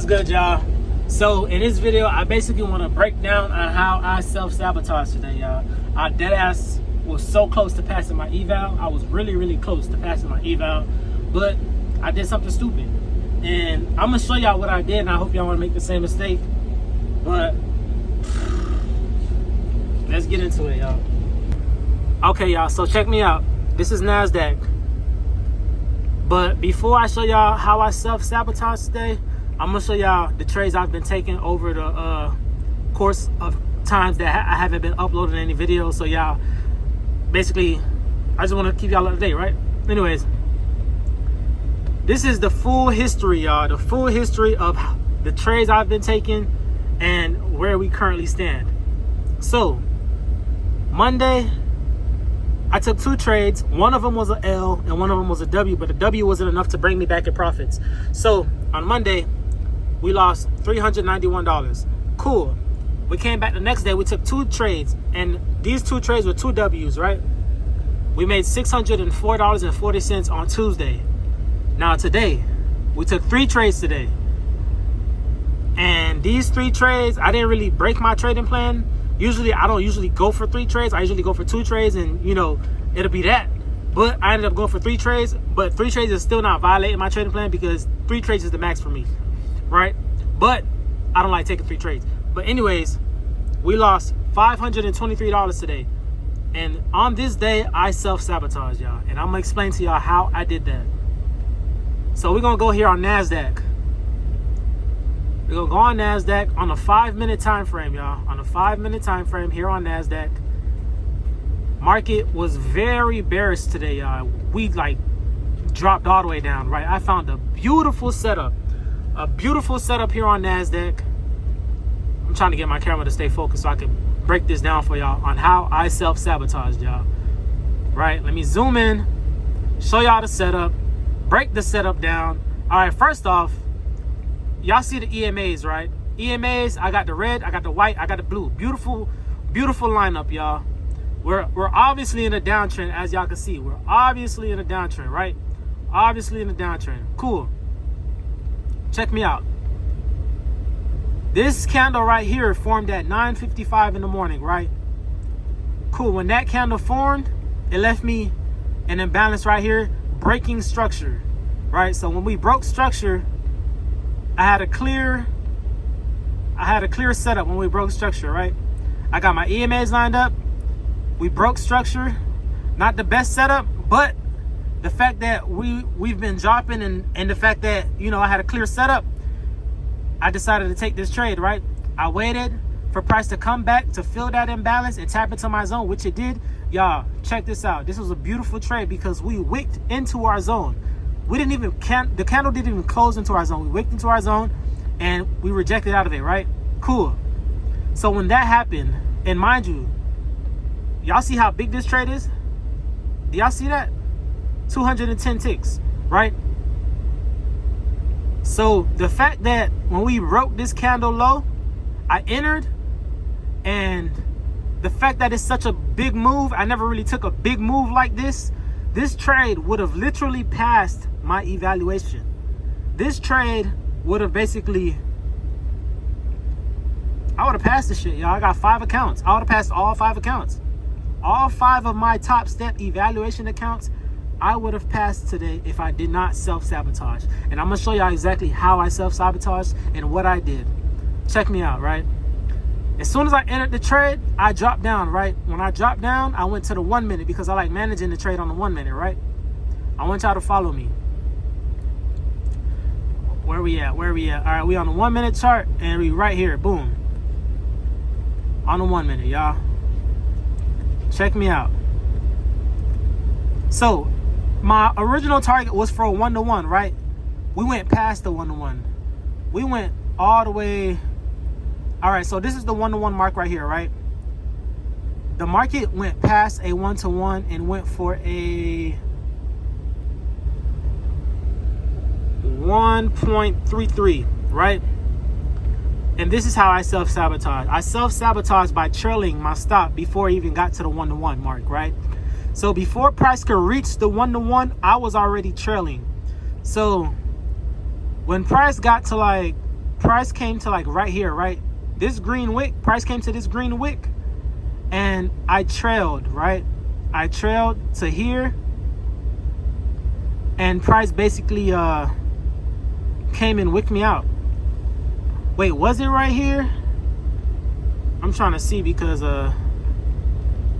What's good, y'all? So in this video, I basically want to break down on how I self-sabotage today, y'all. I deadass was so close to passing my eval. I was really close to passing my eval, but I did something stupid. And I'm gonna show y'all what I did, and I hope y'all want to make the same mistake. But let's get into it, y'all. Okay, y'all, so check me out. This is NASDAQ. But before I show y'all how I self-sabotage today, I'm gonna show y'all the trades I've been taking over the course of times that I haven't been uploading any videos. So y'all, basically, I just want to keep y'all up to date, right? Anyways, this is the full history, y'all. The full history of the trades I've been taking and where we currently stand. So, Monday, I took 2 trades. One of them was an L and one of them was a W, but the W wasn't enough to bring me back in profits. So on Monday, we lost $391. Cool. We came back the next day, we took 2 trades, and these 2 trades were 2 W's, right? We made $604.40 on Tuesday. Now today, we took 3 trades today. And these 3 trades, I didn't really break my trading plan. Usually, I don't usually go for 3 trades. I usually go for 2 trades, and you know, it'll be that. But I ended up going for 3 trades. But 3 trades is still not violating my trading plan because 3 trades is the max for me, right? But I don't like taking 3 trades. But anyways, we lost $523 today. And on this day, I self-sabotage, y'all. And I'm gonna explain to y'all how I did that. So we're gonna go here on NASDAQ. We're gonna go on NASDAQ on a 5-minute time frame, y'all. On a 5-minute time frame here on NASDAQ. Market was very bearish today, y'all. We like dropped all the way down, right? I found a beautiful setup. A beautiful setup here on NASDAQ. I'm trying to get my camera to stay focused so I can break this down for y'all on how I self-sabotaged, y'all. Right? Let me zoom in, show y'all the setup, break the setup down. All right, first off, y'all see the EMAs, right? EMAs, I got the red, I got the white, I got the blue. Beautiful lineup, y'all. We're obviously in a downtrend, as y'all can see. We're obviously in a downtrend, right? Obviously in a downtrend. Cool. Check me out. This candle right here formed at 9:55 in the morning, right? Cool. When that candle formed, it left me an imbalance right here, breaking structure, right? So when we broke structure, I had a clear setup when we broke structure, right? I got my EMAs lined up. We broke structure. Not the best setup, but the fact that we've been dropping and the fact that, you know, I had a clear setup, I decided to take this trade, right? I waited for price to come back to fill that imbalance and tap into my zone, which it did. Y'all, check this out. This was a beautiful trade because we wicked into our zone. We didn't even, the candle didn't even close into our zone. We wicked into our zone and we rejected out of it, right? Cool. So when that happened, and mind you, y'all see how big this trade is? Do y'all see that? 210 ticks, right? So the fact that when we broke this candle low, I entered, and the fact that it's such a big move, I never really took a big move like this. This trade would have literally passed my evaluation. This trade would have basically, I would have passed the shit, y'all. I got 5 accounts. I would have passed all 5 accounts. All 5 of my top step evaluation accounts, I would have passed today if I did not self-sabotage. And I'm gonna show y'all exactly how I self-sabotaged and what I did. Check me out, right? As soon as I entered the trade, I dropped down, right? When I dropped down, I went to the 1 minute because I like managing the trade on the 1 minute, right? I want y'all to follow me. Where we at? Where we at? All right, we on the 1 minute chart and we right here, boom. On the 1 minute, y'all. Check me out. So, my original target was for a 1-to-1, right? We went past the 1-to-1. We went all the way. All right, so this is the 1-to-1 mark right here, right? The market went past a 1-to-1 and went for a 1.33, right? And this is how I self-sabotage. I self-sabotage by trailing my stop before I even got to the 1-to-1 mark, right? So before price could reach the 1-to-1, I was already trailing. So when price got to like price came to like right here, right? This green wick, price came to this green wick, and I trailed, right? I trailed to here, and price basically came and wicked me out. Wait, was it right here? I'm trying to see because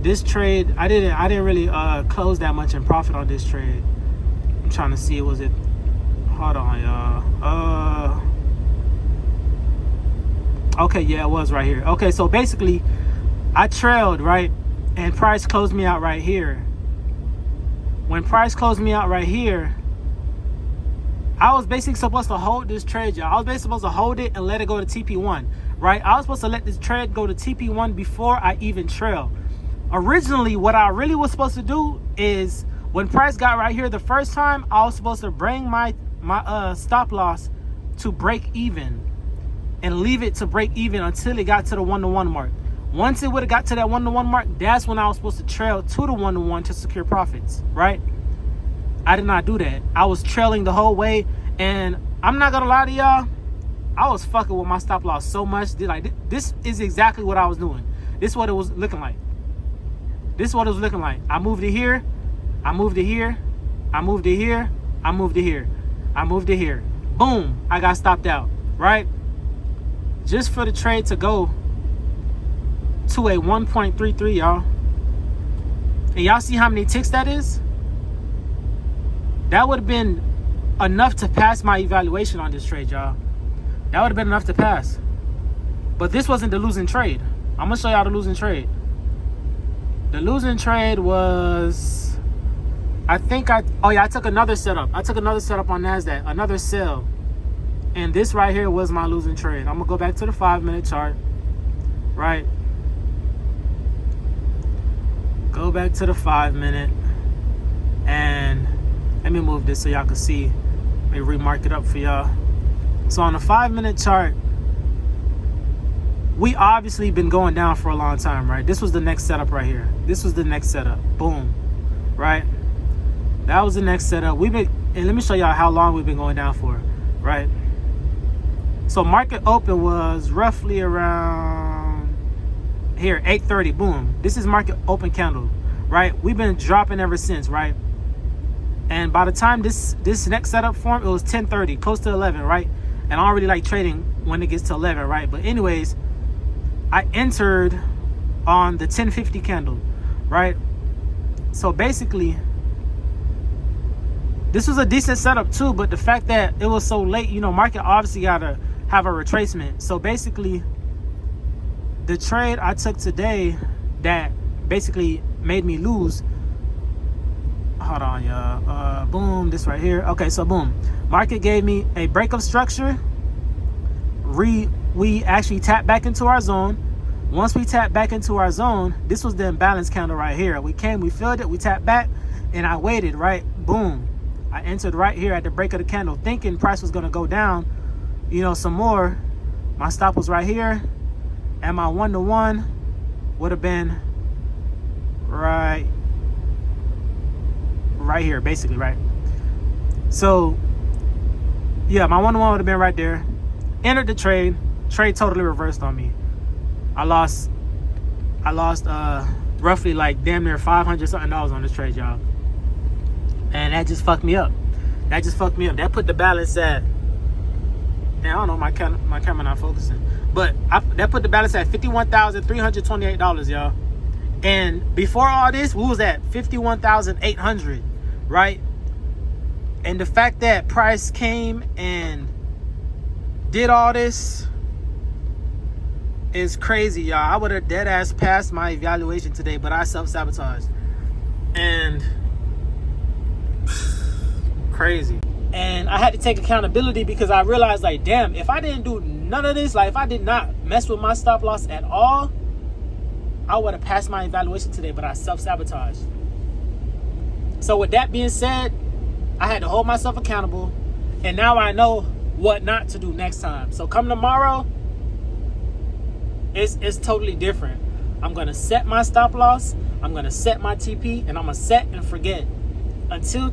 this trade, I didn't really close that much in profit on this trade. I'm trying to see, was it? Hold on, y'all. Okay, yeah, it was right here. Okay, so basically, I trailed, right, and price closed me out right here. When price closed me out right here, I was basically supposed to hold this trade, y'all. I was basically supposed to hold it and let it go to TP1, right? I was supposed to let this trade go to TP1 before I even trail. Originally, what I really was supposed to do is, when price got right here the first time, I was supposed to bring my stop loss to break even and leave it to break even until it got to the 1-to-1 mark. Once it would have got to that 1-to-1 mark, that's when I was supposed to trail to the 1-to-1 to secure profits, right? I did not do that. I was trailing the whole way, and I'm not gonna lie to y'all, I was fucking with my stop loss so much. This is exactly what I was doing. This is what it was looking like. This is what it was looking like. I moved it here, I moved it here, I moved it here, I moved it here, I moved it here. Boom, I got stopped out, right? Just for the trade to go to a 1.33, y'all. And y'all see how many ticks that is? That would have been enough to pass my evaluation on this trade, y'all. That would have been enough to pass. But this wasn't the losing trade. I'm gonna show y'all the losing trade. The losing trade was, I took another setup. I took another setup on NASDAQ, another sell. And this right here was my losing trade. I'm gonna go back to the 5-minute chart, right? Go back to the 5-minute, and let me move this so y'all can see. Let me remark it up for y'all. So on the 5-minute chart, we obviously been going down for a long time, right? This was the next setup right here. This was the next setup. Boom, right? That was the next setup. And let me show y'all how long we've been going down for, right? So market open was roughly around here, 8:30. Boom. This is market open candle, right? We've been dropping ever since, right? And by the time this next setup formed, it was 10:30, close to 11, right? And I don't really like trading when it gets to 11, right? But anyways, I entered on the 1050 candle, right? So basically, this was a decent setup too, but the fact that it was so late, market obviously gotta have a retracement. So basically, the trade I took today that basically made me lose, hold on, y'all. Boom, this right here. Okay, so boom, market gave me a break of structure. We actually tapped back into our zone. Once we tapped back into our zone, this was the imbalance candle right here. We filled it, we tapped back, and I waited, right? Boom, I entered right here at the break of the candle, thinking price was gonna go down, some more. My stop was right here, and my 1-to-1 would have been right here, basically, right? So yeah, my 1-to-1 would have been right there. Entered the trade totally reversed on me. I lost roughly like damn near $500 something on this trade, y'all. And that just fucked me up. That put the balance at, now I don't know, my camera not focusing, but that put the balance at $51,328, y'all. And before all this, we was at $51,800, right? And the fact that price came and did all this is crazy, y'all. I would have dead ass passed my evaluation today, but I self-sabotaged. And crazy. And I had to take accountability because I realized, like, damn, if I didn't do none of this, like if I did not mess with my stop loss at all, I would have passed my evaluation today, but I self-sabotaged. So with that being said, I had to hold myself accountable, and now I know what not to do next time. So come tomorrow, it's totally different. I'm gonna set my stop loss, I'm gonna set my TP, and I'm gonna set and forget until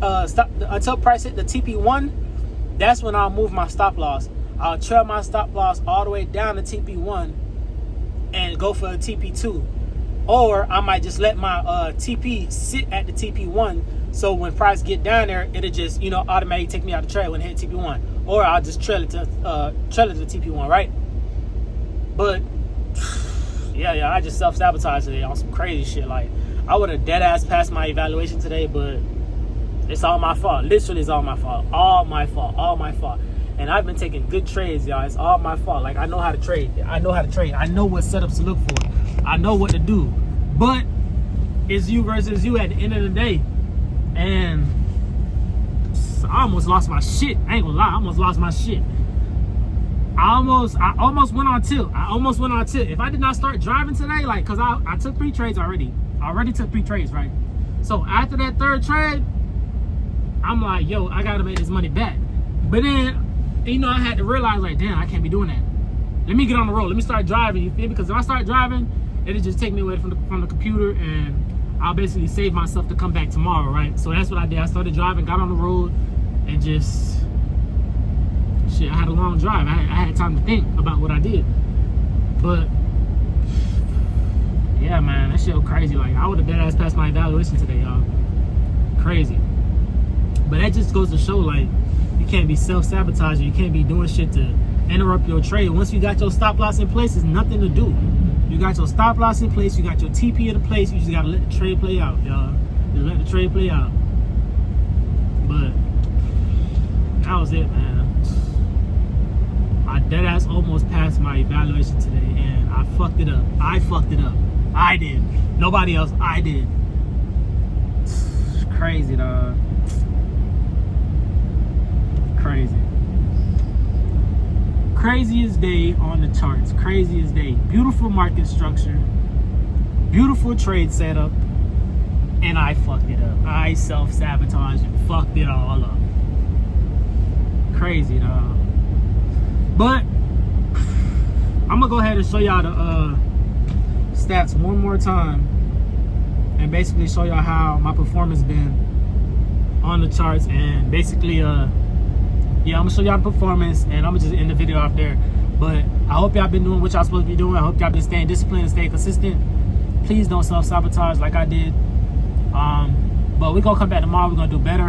until price hit the TP1. That's when I'll move my stop loss. I'll trail my stop loss all the way down to TP1 and go for a TP2. Or I might just let my TP sit at the TP1, so when price get down there, it'll just, you know, automatically take me out of trade when it hit TP1. Or I'll just trail it to TP1, right? But yeah, I just self-sabotaged today on some crazy shit. Like, I would have dead ass passed my evaluation today, but it's all my fault. Literally, it's all my fault. All my fault. And I've been taking good trades, y'all. It's all my fault. Like, I know how to trade. I know what setups to look for. I know what to do. But it's you versus you at the end of the day. And I almost lost my shit. I ain't gonna lie. I almost lost my shit. I almost went on tilt. If I did not start driving today, like, cause I took 3 trades already. I already took 3 trades, right? So after that 3rd trade, I'm like, yo, I gotta make this money back. But then, you know, I had to realize, like, damn, I can't be doing that. Let me get on the road. Let me start driving. You feel me? Because if I start driving, it'll just take me away from the computer, and I'll basically save myself to come back tomorrow, right? So that's what I did. I started driving, got on the road, and just shit. I had a long drive. I had time to think about what I did. But yeah, man, that shit was crazy. Like, I would have dead ass passed my evaluation today, y'all. Crazy. But that just goes to show, like, you can't be self-sabotaging. You can't be doing shit to interrupt your trade. Once you got your stop loss in place, there's nothing to do. You got your stop loss in place. You got your TP in place. You just gotta let the trade play out, y'all. Just let the trade play out. But that was it, man. I deadass almost passed my evaluation today, and I fucked it up. I did. Nobody else. I did. It's crazy, dog. Crazy. Craziest day on the charts. Craziest day. Beautiful market structure. Beautiful trade setup. And I fucked it up. I self-sabotaged and fucked it all up. Crazy, dog. But I'm gonna go ahead and show y'all the stats one more time, and basically show y'all how my performance been on the charts. And basically yeah, I'm gonna show y'all the performance, and I'm gonna just end the video off there. But I hope y'all been doing what y'all supposed to be doing. I hope y'all been staying disciplined and staying consistent. Please don't self-sabotage like I did. But we're gonna come back tomorrow. We're gonna do better,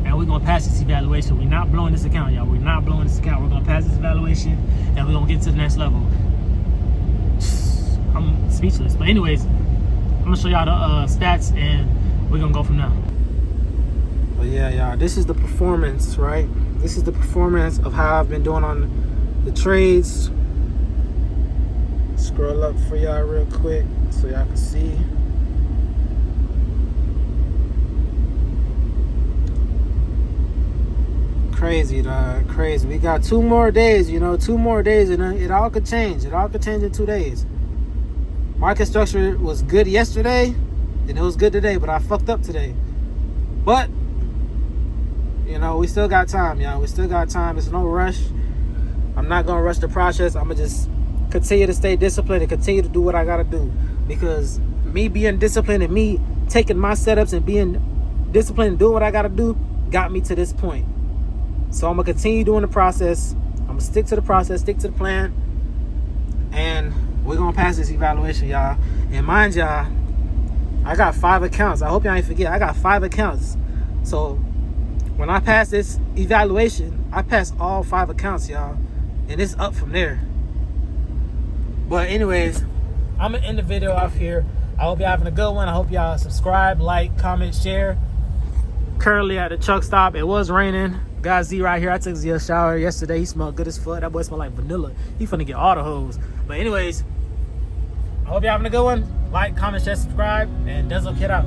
and we're gonna pass this evaluation. We're not blowing this account, y'all. We're not blowing this account. We're gonna pass this evaluation, and we're gonna get to the next level. I'm speechless. But anyways, I'm gonna show y'all the stats, and we're gonna go from there. But yeah, y'all, this is the performance, right? This is the performance of how I've been doing on the trades. Scroll up for y'all real quick so y'all can see. Crazy, dog. Crazy. We got 2 more days, you know, 2 more days, and it all could change. It all could change in 2 days. Market structure was good yesterday, and it was good today, but I fucked up today. But, you know, we still got time, y'all. We still got time. There's no rush. I'm not going to rush the process. I'm going to just continue to stay disciplined and continue to do what I got to do. Because me being disciplined and me taking my setups and being disciplined and doing what I got to do got me to this point. So I'm going to continue doing the process. I'm going to stick to the process, stick to the plan. And we're going to pass this evaluation, y'all. And mind y'all, I got 5 accounts. I hope y'all ain't forget. I got 5 accounts. So when I pass this evaluation, I pass all 5 accounts, y'all. And it's up from there. But anyways, I'm going to end the video off here. I hope y'all having a good one. I hope y'all subscribe, like, comment, share. Currently at the truck stop. It was raining. Got Z right here. I took Z a shower yesterday. He smelled good as fuck. That boy smelled like vanilla. He finna get all the hoes. But anyways, I hope y'all having a good one. Like, comment, share, subscribe, and Denzel Kid out.